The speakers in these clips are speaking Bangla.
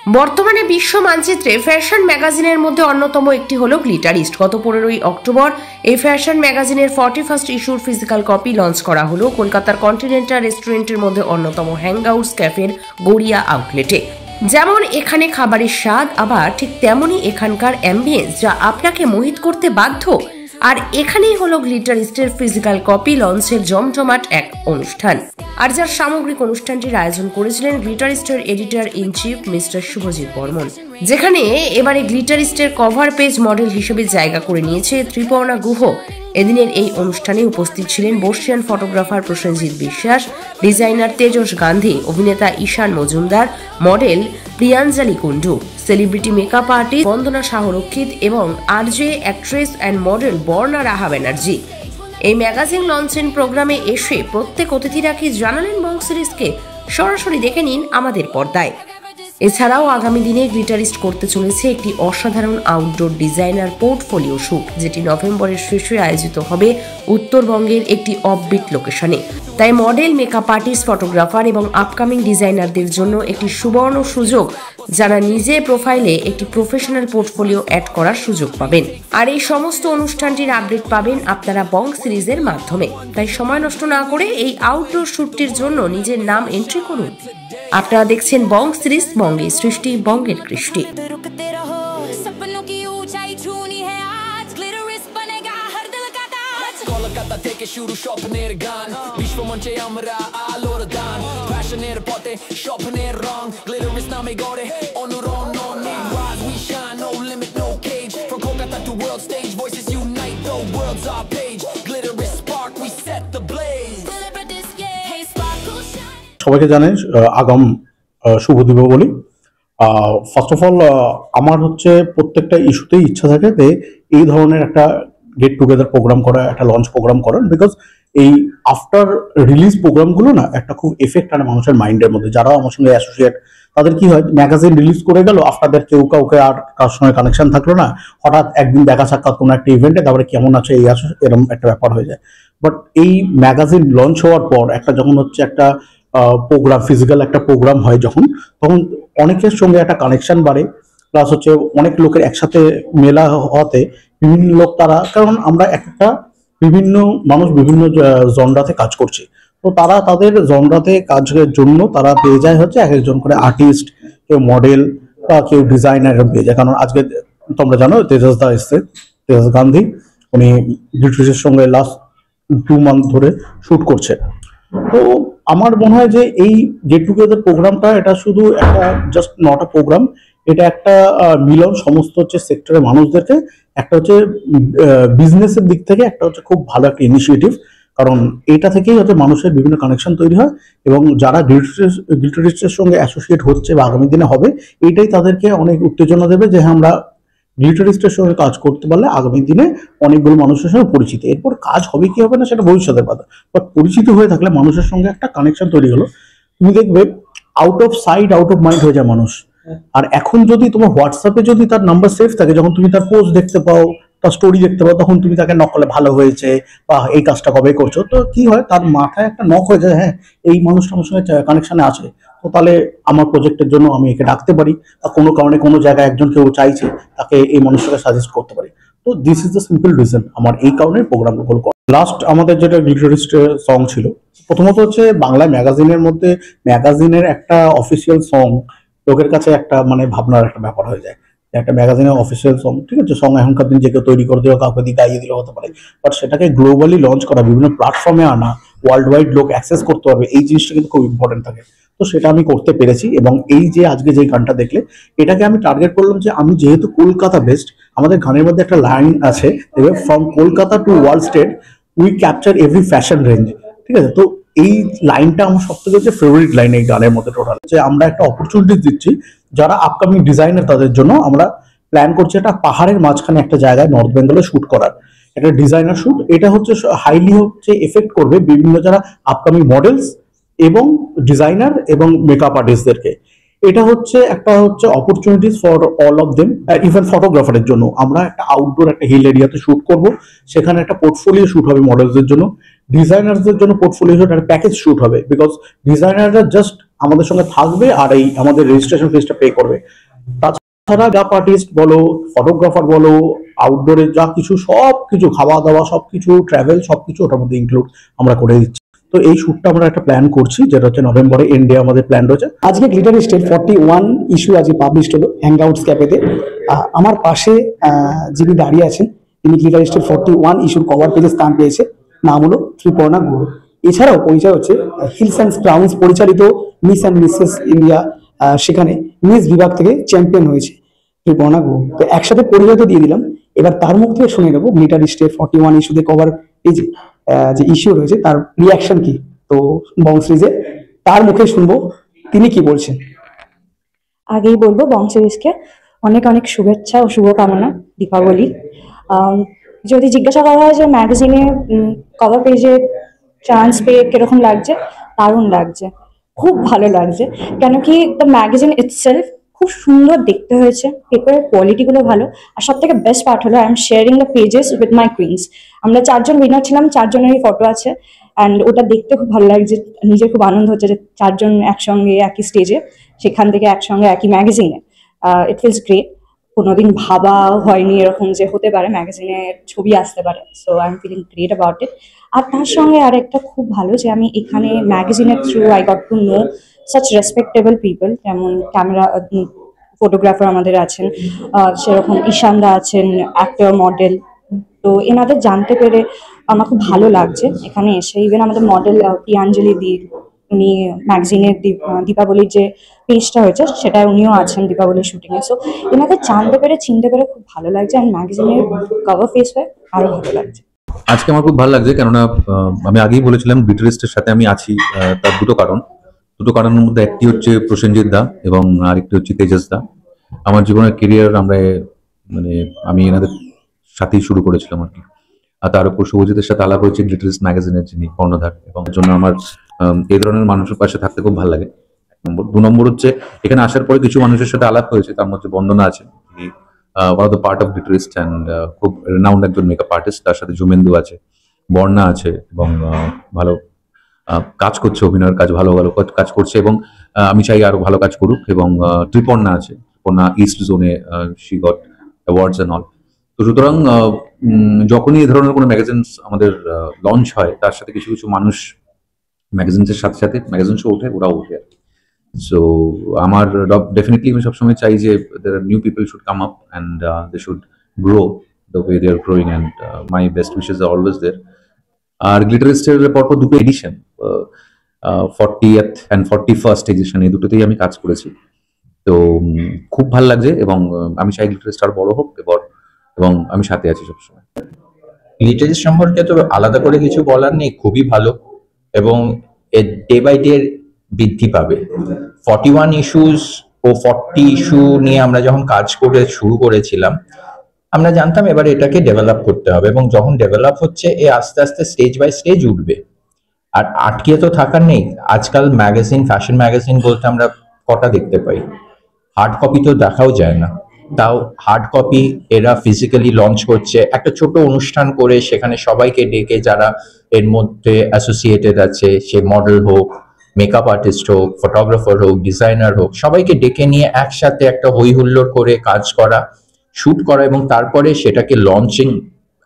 বর্তমানে বিশ্ব মানচিত্রে ফ্যাশন ম্যাগাজিনের মধ্যে অন্যতম একটি হলো গ্লিটারিস্ট। গত 15ই অক্টোবর এই ফ্যাশন ম্যাগাজিনের 41st ইস্যুর ফিজিক্যাল কপি লঞ্চ করা হলো কলকাতার কন্টিনেন্টাল রেস্টুরেন্টের মধ্যে অন্যতম হ্যাংআউটস ক্যাফের গড়িয়া আউটলেটে। যেমন এখানে খাবারের স্বাদ, আবার ঠিক তেমনই এখানকার অ্যাম্বিয়েন্স যা আপনাকে মোহিত করতে বাধ্য। আর এখানেই হলো গ্লিটারিস্টের ফিজিক্যাল কপি লঞ্চের জমজমাট এক অনুষ্ঠান, আর যার সামগ্রিক অনুষ্ঠানটির আয়োজন করেছিলেন গ্লিটারিস্টের editor in chief mister Subhajit Barman, যেখানে এবারে গ্লিটারিস্টের কভার পেজ মডেল হিসেবে জায়গা করে নিয়েছে ত্রিপর্ণা গুহ। এদিনের এই অনুষ্ঠানে উপস্থিত ছিলেন বর্ষিয়ান ফটোগ্রাফার প্রসেনজিৎ বিশ্বাস, ডিজাইনার তেজস গান্ধী, অভিনেতা Ishaan Majumdar, model Priyanjali Kundu, celebrity makeup artist Bandana Shahrakshit এবং আরজে অ্যাক্ট্রেস অ্যান্ড মডেল বর্ণা রাহা ব্যানার্জি। এই ম্যাগাজিন লঞ্চিং প্রোগ্রামে এসে প্রত্যেক অতিথিরা কি জানালেন বং সিরিজকে, সরাসরি দেখে নিন আমাদের পর্দায়। এছাড়াও আগামী দিনে গ্লিটারিস্ট করতে চলেছে একটি অসাধারণ আউটডোর ডিজাইনার পোর্টফোলিও শুট, যেটি নভেম্বরের শেষে আয়োজিত হবে উত্তরবঙ্গের একটি অফবিট লোকেশনে। তাই মডেল, মেকআপ আর্টিস্ট, ফটোগ্রাফার এবং আপকামিং ডিজাইনারদের জন্য একটি সুবর্ণ সুযোগ, যারা নিজে প্রোফাইলে একটি প্রফেশনাল পোর্টফোলিও অ্যাড করার সুযোগ পাবেন। আর এই সমস্ত অনুষ্ঠানটির আপডেট পাবেন আপনারা বং সিরিজের মাধ্যমে। তাই সময় নষ্ট না করে এই আউটডোর শুটটির জন্য নিজের নাম এন্ট্রি করুন। আপনারা দেখছেন বং সিরিজ, বঙ্গের সৃষ্টি, বঙ্গের কৃষ্টি। কলকাতা থেকে শুরু স্বপ্নের গান, বিশ্বমঞ্চে আমরা আলোর দান, ফ্যাশনের পথে স্বপ্নের রং, গ্লিটারিস্ট নামে গড়ে অনুরণ। We shine, no limit, no cage, from Kolkata to world stage, voices unite, the world's our page, Glitterist spark, we set the blaze. সবাইকে জানাই আগাম শুভ দীপাবলি। ফার্স্ট অফ অল আমার হচ্ছে প্রত্যেকটা ইস্যুতেই ইচ্ছা থাকে যে এই ধরনের একটা গেট টুগেদার প্রোগ্রাম করা, একটা লঞ্চ প্রোগ্রাম করার, বিকজ এই আফটার রিলিজ প্রোগ্রামগুলো না একটা খুব এফেক্ট আনে মানুষের মাইন্ডের মধ্যে। যারা আমার সঙ্গে অ্যাসোসিয়েট, তাদের কি হয়, ম্যাগাজিন রিলিজ করে গেল, আফটার কেউ কাউকে আর কার সঙ্গে কানেকশন থাকলো না, হঠাৎ একদিন দেখা সাক্ষাৎ কোনো একটা ইভেন্টে, তারপরে কেমন আছে এই আসো, এরকম একটা ব্যাপার হয়ে যায়। বাট এই ম্যাগাজিন লঞ্চ হওয়ার পর একটা যখন হচ্ছে একটা প্রোগ্রাম, ফিজিক্যাল একটা প্রোগ্রাম হয় যখন, তখন অনেকের সঙ্গে একটা কানেকশন বাড়ে, প্লাস হচ্ছে অনেক লোকের একসাথে মেলা হওয়াতে বিভিন্ন লোক তারা, কারণ আমরা একটা বিভিন্ন মানুষ বিভিন্ন জনরাতে কাজ করছি, তো তারা তাদের জনরাতে কাজের জন্য তারা পেয়ে যায় হচ্ছে এক একজন করে আর্টিস্ট, কেউ মডেল বা কেউ ডিজাইনার পেয়ে যায়। কারণ আজকে তোমরা জানো তেজস দা এসছে, তেজস গান্ধী, উনি ব্রিটিশের সঙ্গে লাস্ট 2 মান্থ ধরে শুট করছে। তো আমার মনে হয় যে এই গেট টুগেদার প্রোগ্রামটা এটা শুধু একটা জাস্ট নট আ প্রোগ্রাম, এটা একটা মিলন সমস্ত হচ্ছে সেক্টরের মানুষদেরকে, একটা হচ্ছে বিজনেসের দিক থেকে একটা হচ্ছে খুব ভালো একটা ইনিশিয়েটিভ। কারণ এটা থেকেই হচ্ছে মানুষের বিভিন্ন কানেকশন তৈরি হয়, এবং যারা গ্লিটারিস্টের সঙ্গে অ্যাসোসিয়েট হচ্ছে বা আগামী দিনে হবে, এইটাই তাদেরকে অনেক উত্তেজনা দেবে যে আমরা গ্লিটারিস্টের সঙ্গে কাজ করতে পারলে আগামী দিনে অনেকগুলো মানুষের সঙ্গে পরিচিত। এরপর কাজ হবে কি হবে না সেটা ভবিষ্যতের কথা, বাট পরিচিত হয়ে থাকলে মানুষের সঙ্গে একটা কানেকশন তৈরি হলো। তুমি দেখবে out of sight out of mind হয়ে যায় মানুষ। আর এখন যদি তোমার হোয়াটসঅ্যাপে যদি তার নাম্বার সেভ থাকে, যখন তুমি তার পোস্ট দেখতে পাও, তার স্টোরি দেখতে পাও, তখন তুমি তাকে নক করলে ভালো হয়েছে বা এই কাজটা কবে করছো, তো কি হয় তার মাথায় একটা নক হয়ে যায়, হ্যাঁ এই মানুষটা আমার সঙ্গে কানেকশনে আছে, তো তাহলে আমার প্রজেক্টের জন্য আমি একে ডাকতে পারি, বা কোনো কারণে কোনো জায়গায় একজন কেউ চাইছে তাকে এই মানুষটাকে সাজেস্ট করতে পারি। তো this is the simple reason আমার এই কারণে প্রোগ্রামগুলো করা। লাস্ট আমাদের যেটা গ্লিটারিস্টের সং ছিল, প্রথমত হচ্ছে বাংলা ম্যাগাজিনের মধ্যে ম্যাগাজিনের একটা অফিসিয়াল সং লোকের কাছে একটা মানে ভাবনার একটা ব্যাপার হয়ে যায়, একটা ম্যাগাজিনের অফিসিয়াল সং, ঠিক আছে, সং এখনকার দিন যে কেউ তৈরি করে দিল, কাউকে দিয়ে গাইয়ে দিলে হতে পারে, বাট সেটাকে গ্লোবালি লঞ্চ করা, বিভিন্ন প্ল্যাটফর্মে আনা, ওয়ার্ল্ড ওয়াইড লোক অ্যাক্সেস করতে পারবে, এই জিনিসটা কিন্তু খুব ইম্পর্টেন্ট থাকে। তো সেটা আমি করতে পেরেছি, এবং এই যে আজকে যে গানটা দেখলে, এটাকে আমি টার্গেট করলাম যে আমি যেহেতু কলকাতা বেস্ট, আমাদের গানের মধ্যে একটা লাইন আছে, from Kolkata to world state we capture every fashion range, ঠিক আছে। তো এই লাইনটা আমার সব থেকে হচ্ছে ফেভারিট লাইন এই গানের মধ্যে টোটাল, যে আমরা একটা অপরচুনিটি দিচ্ছি যারা আপকামিং ডিজাইনার, তাদের জন্য আমরা প্ল্যান করছি একটা পাহাড়ের মাঝখানে একটা জায়গায় নর্থ বেঙ্গলে শুট করার একটা ডিজাইনার শুট। এটা হচ্ছে হাইলি হচ্ছে এফেক্ট করবে বিভিন্ন যারা আপকামিং মডেলস এবং ডিজাইনার এবং মেকআপ আর্টিস্টদেরকে। এটা হচ্ছে একটা হচ্ছে opportunities for all of them, even ফটোগ্রাফারের জন্য। আমরা একটা আউটডোর একটা হিল এরিয়াতে শুট করব, সেখানে একটা পোর্টফোলিও শুট হবে মডেলসদের জন্য, ডিজাইনারদের জন্য পোর্টফোলিও শুট একটা প্যাকেজ শুট হবে, বিকজ ডিজাইনাররা জাস্ট আমাদের সঙ্গে থাকবে আর এই আমাদের রেজিস্ট্রেশন ফিসটা পে করবে। তাছাড়া যা আর্টিস্ট বলো, ফটোগ্রাফার বলো, আউটডোরে যা কিছু সবকিছু, খাওয়া দাওয়া সবকিছু, ট্রাভেল সবকিছু ওটার মধ্যে ইনক্লুড আমরা করে দিচ্ছি। তো এই শ্যুটটা আমরা একটা প্ল্যান করছি, যেটা হচ্ছে নভেম্বরে এন্ডে আমাদের প্ল্যান রয়েছে। আজকে গ্লিটার স্টেট 41 ইস্যু আজকে পাবলিশ হলো হ্যাংআউটস ক্যাফেতে। আমার পাশে যিনি দাঁড়িয়ে আছেন তিনি গ্লিটার স্টেট 41 ইস্যুর কভার পেজে স্থান পেয়েছে, নাম হলো ত্রিপর্ণা গুহ। এছাড়াও পরিচয় হচ্ছে হিলস অ্যান্ড ক্রাউন্স পরিচালিত মিস অ্যান্ড মিসেস ইন্ডিয়া, সেখানে মিস বিভাগ থেকে চ্যাম্পিয়ন হয়েছে ত্রিপর্ণা গুহ। তো একসাথে পরিচয় তো দিয়ে দিলাম, এবার তার মুখ থেকে শুনে নেবো গ্লিটার স্টেট 41 ইস্যুতে কভার পেজে যে ইস্যু রয়েছে তার রিয়াকশন কি। তো বংশ্রীজে তার মুখে শুনবো তিনি কি বলছেন। আগেই বলবো বংশীকে অনেক অনেক শুভেচ্ছা ও শুভকামনা দীপাবলি। যদি জিজ্ঞাসা করা হয় যে ম্যাগাজিনে কভার পেজে চান্স পেয়ে কিরকম লাগছে, দারুণ লাগছে, খুব ভালো লাগছে। কেন কি দ্য ম্যাগাজিন ইটসেলফ খুব সুন্দর দেখতে হয়েছে, পেপারের কোয়ালিটিগুলো ভালো, আর সব থেকে বেস্ট পার্ট হলো I am sharing the pages with my queens. আমরা 4 জন উইনার ছিলাম, 4 জনেরই ফটো আছে, অ্যান্ড ওটা দেখতে খুব ভালো লাগছে। নিজের খুব আনন্দ হচ্ছে যে 4 জন একসঙ্গে একই স্টেজে, সেখান থেকে একসঙ্গে একই ম্যাগাজিনে। It feels great. কোনোদিন ভাবা হয়নি এরকম যে হতে পারে ম্যাগাজিনে ছবি আসতে পারে, so I am feeling great about it. আর তার সঙ্গে আরেকটা খুব ভালো যে আমি এখানে ম্যাগাজিনের through I got to know such respectable people, যেমন ক্যামেরা ফটোগ্রাফার আমাদের আছেন, সেরকম ঈশানদা আছেন, অ্যাক্টর, মডেল। তো এনাদের জানতে পেরে আমার খুব ভালো লাগছে এখানে এসে। ইভেন আমাদের মডেল প্রিয়াঞ্জলি দি, উনি ম্যাগাজিনের দীপাবলির যে পেজটা হয়েছে সেটায় উনিও আছেন দীপাবলির শুটিংয়ে। সো এনাদের জানতে পেরে চিনতে পেরে খুব ভালো লাগছে, অ্যান্ড ম্যাগাজিনের কভার পেজ হয়ে আরো ভালো লাগছে। আজকে আমার খুব ভালো লাগছে, কেননা আমি আগেই বলেছিলাম গ্লিটারিস্টের সাথে আমি আছি। তার দুটো কারণের মধ্যে একটি হচ্ছে প্রসেনজিৎ দা এবং আরেকটি হচ্ছে তেজস দা। আমার জীবনের কেরিয়ার আমি এনাদের সাথেই শুরু করেছিলাম আর কি। আর তার উপর শুভজিতের সাথে আলাপ হয়েছে গ্লিটারিস্ট ম্যাগাজিনের যিনি কর্ণধার, এবং এর জন্য আমার এই ধরনের মানুষের পাশে থাকতে খুব ভালো লাগে। 2 নম্বর হচ্ছে এখানে আসার পরে কিছু মানুষের সাথে আলাপ হয়েছে, তার মধ্যে বন্দনা আছে, one of the part of গ্লিটারিস্ট and খুব রেনাউন্ড একজন মেকআপ আর্টিস্ট। তার সাথে জুমেন্দু আছে, বর্ণা আছে, এবং ভালো কাজ করছে, অভিনয়ের কাজ ভালো কাজ করছে, এবং আমি চাই আরো ভালো কাজ করুক। এবং ত্রিপর্ণা আছে, ত্রিপর্ণা ইস্ট জোনে she got awards and all. তো সুতরাং যখনই এই ধরনের কোনো ম্যাগাজিন আমাদের লঞ্চ হয়, তার সাথে কিছু কিছু মানুষ ম্যাগাজিনের সাথে সাথে ম্যাগাজিন শো ওঠে, ওরাও ওঠে। সো আমার ডেফিনেটলি আমি সবসময় চাই যে new people should come up and they should grow the way they are growing, and my best wishes are always there. আর গ্লিটারিস্টের পরপর 2টো addition, 40th and 41st addition, এই দুটোতেই আমি কাজ করেছি। তো খুব ভালো লাগছে, এবং আমি চাই গ্লিটারিস্ট আর বড় হোক, এবং আমি সাথে আছি সবসময়। গ্লিটারিস্ট সম্পর্কে তো আলাদা করে কিছু বলার নেই, খুবই ভালো, এবং ডে বাই ডে বৃদ্ধি পাবে। 41 ইস্যুস ও 40 ইস্যু নিয়ে আমরা যখন কাজ করে শুরু করেছিলাম, আমরা জানতাম এবার এটাকে ডেভেলপ করতে হবে, এবং যখন ডেভেলপ হচ্ছে এ আস্তে আস্তে স্টেজ বাই স্টেজ উঠবে। আর আটকে তো থাকার নেই। আজকাল ম্যাগাজিন, ফ্যাশন ম্যাগাজিন বলতে আমরা কটা দেখতে পাই, হার্ড কপি তো দেখাও যায় না। তাও হার্ড কপি এরা ফিজিক্যালি লঞ্চ করছে, একটা ছোট অনুষ্ঠান করে সেখানে সবাইকে ডেকে, যারা এর মধ্যে অ্যাসোসিয়েটেড আছে, সে মডেল হোক, মেকআপ আর্টিস্ট হোক, ফটোগ্রাফার হোক, ডিজাইনার হোক, সবাইকে ডেকে নিয়ে একসাথে একটা হই হুল্লোড় করে কাজ করা, শুট করা, এবং তারপরে সেটাকে লঞ্চিং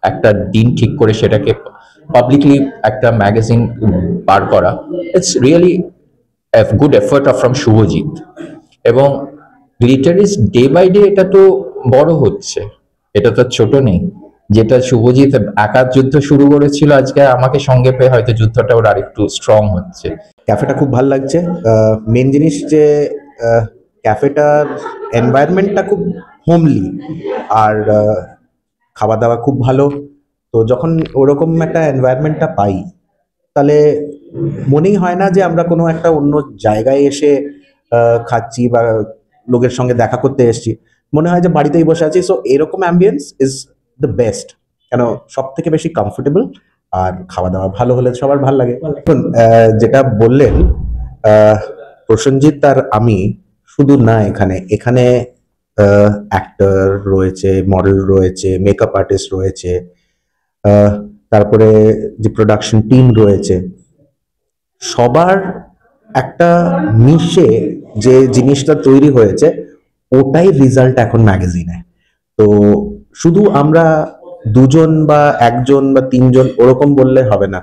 একটা দিন ঠিক করে সেটাকে পাবলিকলি একটা ম্যাগাজিন বার করা। It's really good effort from Subhajit. এবং গ্লিটারিস্ট ডে বাই ডে এটা তো বড় হচ্ছে, এটা তো ছোট নেই। যেটা শুভজিৎ একা যুদ্ধ শুরু করেছিল, আজকে আমাকে সঙ্গে পেয়ে হয়তো যুদ্ধটা ওর আরেকটু স্ট্রং হচ্ছে। ক্যাফেটা খুব ভালো লাগছে। মেন জিনিস যে ক্যাফেটার এনভায়রনমেন্টটা খুব হোমলি, আর খাওয়া দাওয়া খুব ভালো। তো যখন ওরকম একটা এনভায়রনমেন্টটা পাই, তাহলে মনেই হয় না যে আমরা কোনো একটা অন্য জায়গায় এসে খাচ্ছি বা লোকের সঙ্গে দেখা করতে এসেছি, মনে হয় যে বাড়িতেই বসে আছি। সো এরকম অ্যাম্বিয়েন্স ইজ দ্য বেস্ট, কেন সব থেকে বেশি কমফোর্টেবল, আর খাওয়া দাওয়া ভালো হলে সবার ভালো লাগে। যেটা বললেন প্রসেনজিৎ আর আমি, শুধু না এখানে অ্যাক্টর রয়েছে, মডেল রয়েছে, মেকআপ আর্টিস্ট রয়েছে, তারপরে যে প্রোডাকশন টিম রয়েছে, সবার একটা নিশে যে জিনিসটা তৈরি হয়েছে ওটাই রেজাল্ট এখন ম্যাগাজিনে। তো শুধু আমরা দুজন বা একজন বা তিনজন ওরকম বললে হবে না,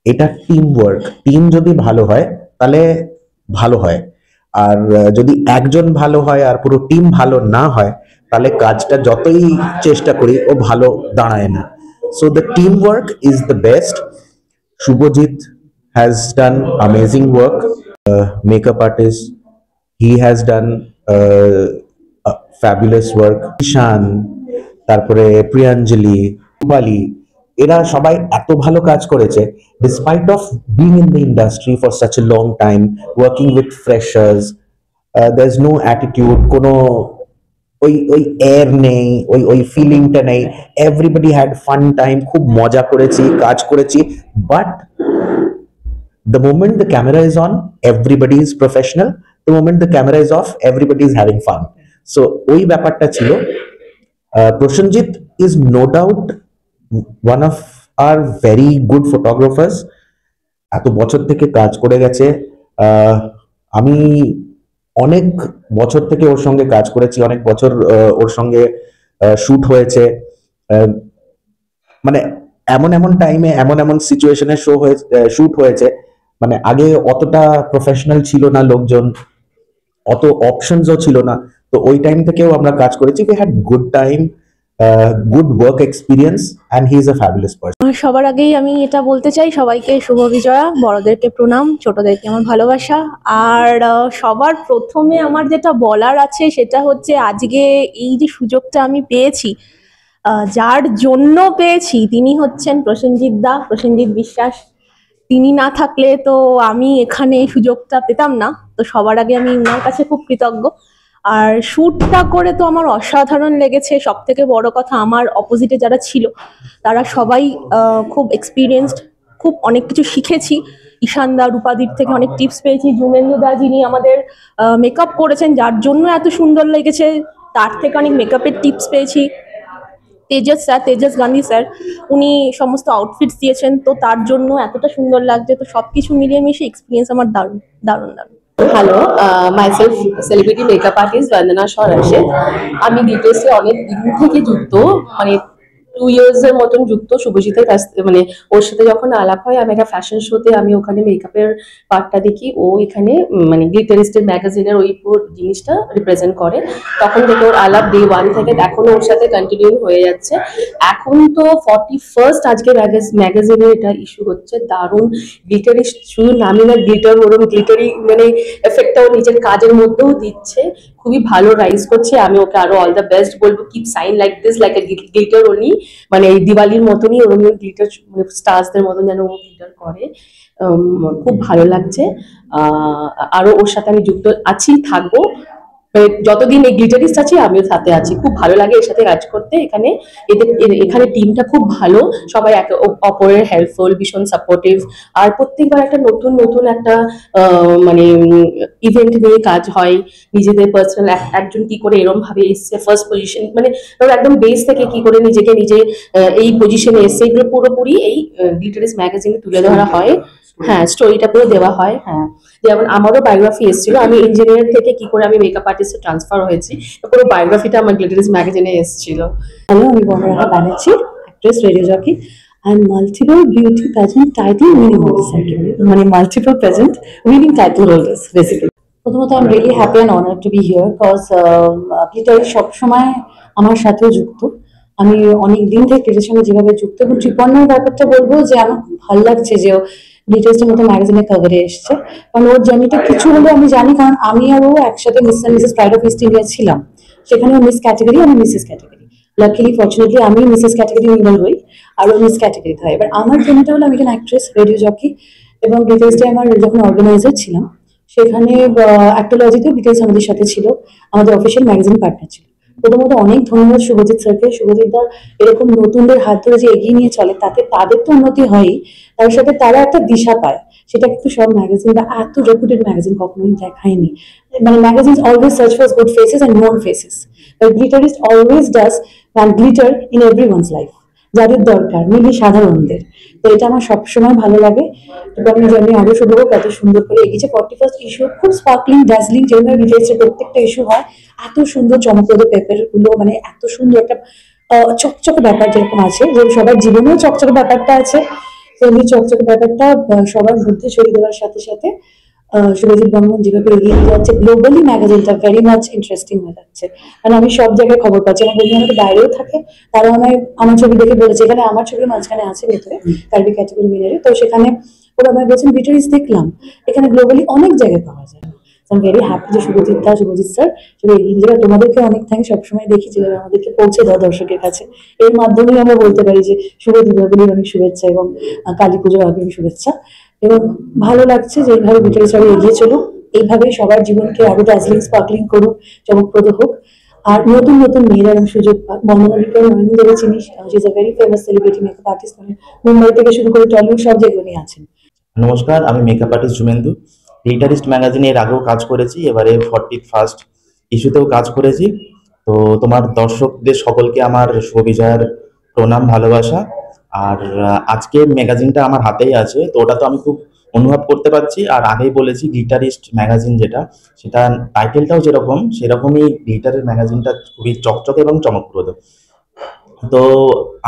এটা টিম ওয়ার্ক। টিম যদি ভালো হয় তাহলে ভালো হয়, আর যদি একজন ভালো হয় আর পুরো টিম ভালো না হয় তাহলে কাজটা যতই চেষ্টা করি ও ভালো দাঁড়ায় না। So the team work is the best. Subhajit has done amazing work, makeup artist, he has done fabulous work. ঈশান, তারপরে প্রিয়াঞ্জলি, রূপালি, এরা সবাই এত ভালো কাজ করেছে despite of being in the industry for such a long time, working with freshers. There's no attitude, কোনো ওই ওই এয়ার নেই, ওই ওই ফিলিংটা নেই। এভরিবডি হ্যাড ফান টাইম, খুব মজা করেছি, কাজ করেছি। But the moment the camera is on, everybody is professional. The moment the camera is off, everybody is having fun. So ওই ব্যাপারটা ছিল। Prosenjit is no doubt one of our very good photographers. এত বছর থেকে কাজ করে গেছে। আমি অনেক বছর থেকে ওর সঙ্গে কাজ করেছি, অনেক বছর ওর সঙ্গে শুট হয়েছে। মানে এমন এমন টাইমে এমন এমন সিচুয়েশনে শুট হয়েছে, মানে আগে অতটা প্রফেশনাল ছিল না লোকজন, অত অপশনসও ছিল না। তো ওই টাইম থেকেও আমরা কাজ করেছি। We had good time, good work experience, and he is a fabulous person. সবার আগেই আমি এটা বলতে চাই, সবাইকে শুভ বিজয়া, বড়দেরকে প্রণাম, ছোটদেরকে আমার ভালোবাসা। আর সবার প্রথমে আমার যেটা বলার আছে সেটা হচ্ছে, আজকে এই যে সুযোগটা আমি পেয়েছি, যার জন্য পেয়েছি তিনি হচ্ছেন প্রসেনজিৎ দা, প্রসেনজিৎ বিশ্বাস। তিনি না থাকলে তো আমি এখানে এই সুযোগটা পেতাম না। তো সবার আগে আমি ওনার কাছে খুব কৃতজ্ঞ। আর শ্যুটটা করে তো আমার অসাধারণ লেগেছে। সব থেকে বড় কথা, আমার অপোজিটে যারা ছিল তারা সবাই খুব এক্সপিরিয়েন্সড, খুব অনেক কিছু শিখেছি। ঈশান দা, রূপাদির থেকে অনেক টিপস পেয়েছি। জুমেন্দু দা, যিনি আমাদের মেকআপ করেছেন, যার জন্য এত সুন্দর লেগেছে, তার থেকে অনেক মেকআপের টিপস পেয়েছি। তেজস স্যার, তেজস গান্ধী স্যার, উনি সমস্ত আউটফিটস দিয়েছেন, তো তার জন্য এতটা সুন্দর লাগছে। তো সবকিছু মিলিয়ে মিশে এক্সপিরিয়েন্স আমার দারুণ দারুণ দারুণ। Hello, myself celebrity makeup artist Bandana Sarase. আমি ডিটেলসে অনেক দিন থেকে যুক্ত, মানে 2 years এর মতন যুক্ত শুভজিতের কাছ থেকে। মানে ওর সাথে যখন আলাপ হয়, আমি একটা ফ্যাশন শোতে আমি ওখানে মেকআপের পার্টটা দেখি, ও এখানে মানে গ্লিটারিস্টের ম্যাগাজিনের ওই পুরো জিনিসটা রিপ্রেজেন্ট করে। তখন থেকে ওর আলাপ ডে 1 থেকে এখনো ওর সাথে কন্টিনিউ হয়ে যাচ্ছে। এখন তো 41st আজকে ম্যাগাজিনে এটা ইস্যু হচ্ছে। দারুণ গ্লিটারিস্ট, শুধু নামি না, গ্লিটার ওরম গ্লিটারি মানে এফেক্টটাও নিজের কাজের মধ্যেও দিচ্ছে। খুবই ভালো রাইজ করছে। আমি ওকে আরো অল দ্য বেস্ট বলবো। Keep shine like this, like a glitter only, মানে এই দিওয়ালির মতনই ওরকম গ্লিটার, মানে স্টার্সদের মতন যেন ও গ্লিটার করে। খুব ভালো লাগছে। আরো ওর সাথে আমি যুক্ত আছি, থাকবো যতদিন এই গ্লিটারিস্ট আছে, আমিও সাথে আছি। খুব ভালো লাগে এর সাথে কাজ করতে। এখানে টিমটা খুব ভালো, সবাই একে অপরের হেল্পফুল, ভীষণ সাপোর্টিভ। আর প্রত্যেকবার একটা নতুন নতুন একটা মানে ইভেন্ট নিয়ে কাজ হয়। নিজেদের পার্সোনাল একজন কি করে এরম ভাবে এসছে ফার্স্ট পজিশন, মানে একদম বেস থেকে কি করে নিজেকে নিজে এই পজিশনে এসছে, এগুলো পুরোপুরি এই গ্লিটারিস্ট ম্যাগাজিনে তুলে ধরা হয়। হ্যাঁ, স্টোরিটা পুরো দেওয়া হয়। হ্যাঁ, যেমন আমারও বায়োগ্রাফি এসেছিল, আমি ইঞ্জিনিয়ার থেকে কি করে আমি মেকআপ আর্টিস্টে ট্রান্সফার হয়েছি, পুরো বায়োগ্রাফিটা আমার গ্লিটারিস্ট ম্যাগাজিনে এসেছিল। হ্যালো, আমি Banraha Banerjee, actress, radio jockey, and multiple beauty pageant title winning holders, মানে multiple pageant winning title holders basically. প্রথমত I'm really happy and honored to be here because glittery সবসময় আমার সাথেও যুক্ত। আমি অনেক দিন থেকে গ্লিটারের সঙ্গে যেভাবে যুক্ত, এবং ত্রিপর্ণার ব্যাপারটা বলবো যে আমার খুব ভালো লাগছে যে গ্লিটারিস্টের মতো ম্যাগাজিনে কভারে এসছে, কারণ ওর জার্নিটা কিছু হলেও আমি জানি, কারণ আমি আর ও একসাথে miss and Mrs pride of east India ছিলাম। সেখানে মিস ক্যাটাগরি, আমি মিসেস ক্যাটাগরি। লাকিলি ফর্চুনেটলি আমি মিসেস ক্যাটাগরি উইনার হই, আর ও মিস ক্যাটাগরিতে হয়। এবার আমার জার্নিটা হলো, আমি একজন অ্যাক্ট্রেস, রেডিও জকি, এবং গ্লিটারিস্টে আমার যখন অর্গানাইজার ছিলাম, সেখানে অ্যাক্টোলজিতে গ্লিটারিস্ট আমাদের সাথে ছিল, আমাদের অফিসিয়াল ম্যাগাজিন পার্টনার ছিল। প্রথমত অনেক ধন্যবাদ শুভজিৎ স্যারকে। শুভজিৎ দা এরকম নতুনদের হাত ধরে যে এগিয়ে নিয়ে চলে, তাতে তাদের তো উন্নতি হয়ই, তার সাথে তারা একটা দিশা পায়। সেটা কিন্তু সব ম্যাগাজিন বা এত রেপুটেড ম্যাগাজিন কখনোই দেখায়নি। মানে magazines always search for good faces and known faces, but গ্লিটারিস্ট always does and glitter in everyone's life. যাদের দরকার, মেনলি সাধারণদের। তো এটা আমার সবসময় ভালো লাগে। এবং আমি জানি আরো শুভ হোক, এত সুন্দর করে এগিয়েছে। 41st ইস্যু খুব স্পার্কলিং, ড্যাজলিং, যেভাবে ডিটেলসে প্রত্যেকটা ইস্যু হয়, এত সুন্দর চমকপ্রদ পেপার গুলো, মানে এত সুন্দর একটা চকচকে ব্যাপার যেরকম আছে, যে সবার জীবনেও চকচকে ব্যাপারটা আছে, তেমনি চকচকে ব্যাপারটা সবার মধ্যে ছড়িয়ে দেওয়ার সাথে সাথে শুভজিৎ বর্মন যেভাবে এগিয়ে নিয়ে যাচ্ছে, গ্লোবালি ম্যাগাজিনটা ভেরি মাচ ইন্টারেস্টিং হয়ে যাচ্ছে। কারণ আমি সব জায়গায় খবর পাচ্ছি, আমার বন্ধু আমাদের বাইরেও থাকে, তারা আমায় আমার ছবি দেখে বলেছে, এখানে আমার ছবির মাঝখানে আছে ভেতরে কার্বি ক্যাটাগরি মিনারে, তো সেখানে ওরা আমায় বলছেন ব্রিটারিজ দেখলাম, এখানে গ্লোবালি অনেক জায়গায় পাওয়া যায়। আই এম ভেরি হ্যাপি যে শুভজিৎ স্যার চলে এগিয়ে নিয়ে যাবে। তোমাদেরকে অনেক থ্যাংক, সবসময় দেখি যেভাবে আমাদেরকে পৌঁছে দাও দর্শকের কাছে। এর মাধ্যমেই আমরা বলতে পারি যে শুভ দীপাবলির অনেক শুভেচ্ছা এবং কালী পুজোর অগ্রিম শুভেচ্ছা। এবং ভালো লাগছে যে এইভাবে ব্রিটারিজ আরো এগিয়ে চলুক, এইভাবে সবার জীবনকে আরো ডার্জিলিং স্পার্কলিং করুক, চমকপ্রদ হোক, আর নতুন নতুন মেয়েরা এবং সুযোগ পাক। বন্দনা বিক্রম নরেন্দ্র চিনিস, she is a very famous celebrity makeup artist, মানে মুম্বাই থেকে শুরু করে টলিউড সব জায়গায় আছেন। নমস্কার, আমি মেকআপ আর্টিস্ট জুমেন্দু। গ্লিটারিস্ট ম্যাগাজিনে এর আগেও কাজ করেছি, এবারে 41st ইস্যুতেও কাজ করেছি। তো তোমার দর্শকদের সকলকে আমার শুভ বিজয়ার প্রণাম, ভালোবাসা। আর আজকে ম্যাগাজিনটা আমার হাতেই আছে, তো ওটা তো আমি খুব অনুভব করতে পারছি। আর আগেই বলেছি, গ্লিটারিস্ট ম্যাগাজিন যেটা, সেটা টাইটেলটাও যেরকম সেরকমই গ্লিটারের ম্যাগাজিনটা খুবই চকচকে এবং চমকপ্রদ। তো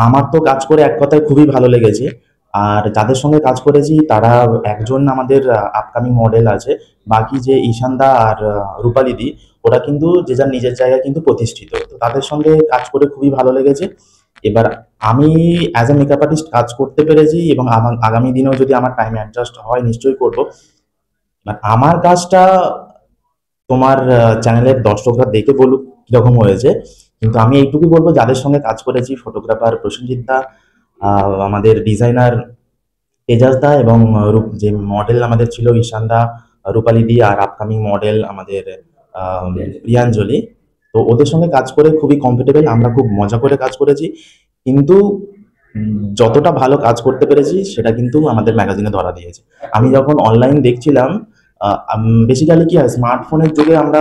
আমার তো কাজ করে এক কথায় খুবই ভালো লেগেছে। আর যাদের সঙ্গে কাজ করেছি তারা একজন আমাদের আপকামিং মডেল আছে, বাকি যে ঈশানদা আর রূপালিদি, ওরা কিন্তু যে যার নিজের জায়গায় কিন্তু প্রতিষ্ঠিত। তো তাদের সঙ্গে কাজ করে খুবই ভালো লেগেছে। এবার আমি অ্যাজ এ মেকআপ আর্টিস্ট কাজ করতে পেরেছি, এবং আগামী দিনেও যদি আমার টাইম অ্যাডজাস্ট হয় নিশ্চয়ই করবো। আমার কাজটা তোমার চ্যানেলের দর্শকরা দেখে বলুক কিরকম হয়েছে, কিন্তু আমি এইটুকুই বলবো, যাদের সঙ্গে কাজ করেছি, ফটোগ্রাফার প্রসেনজিৎ দা, আমাদের ডিজাইনার তেজাজ দা, এবং যে মডেল আমাদের ছিল ঈশান দা, রূপালী দি, আর আপকামিং মডেল আমাদের প্রিয়াঞ্জলি, তো ওদের সঙ্গে কাজ করে খুবই কমফোর্টেবল, আমরা খুব মজা করে কাজ করেছি। কিন্তু যতটা ভালো কাজ করতে পেরেছি সেটা কিন্তু আমাদের ম্যাগাজিনে ধরা দিয়েছে। আমি যখন অনলাইন দেখছিলাম, বেসিক্যালি কি হয়, স্মার্টফোনের যুগে আমরা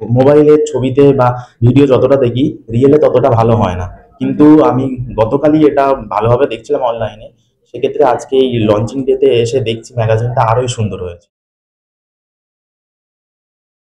মোবাইলের ছবিতে বা ভিডিও যতটা দেখি, রিয়েলে ততটা ভালো হয় না। কিন্তু আমি গতকালই এটা ভালোভাবে দেখছিলাম অনলাইনে, সেক্ষেত্রে আজকে এই লঞ্চিং ডেতে এসে দেখছি ম্যাগাজিনটা আরোই সুন্দর হয়েছে।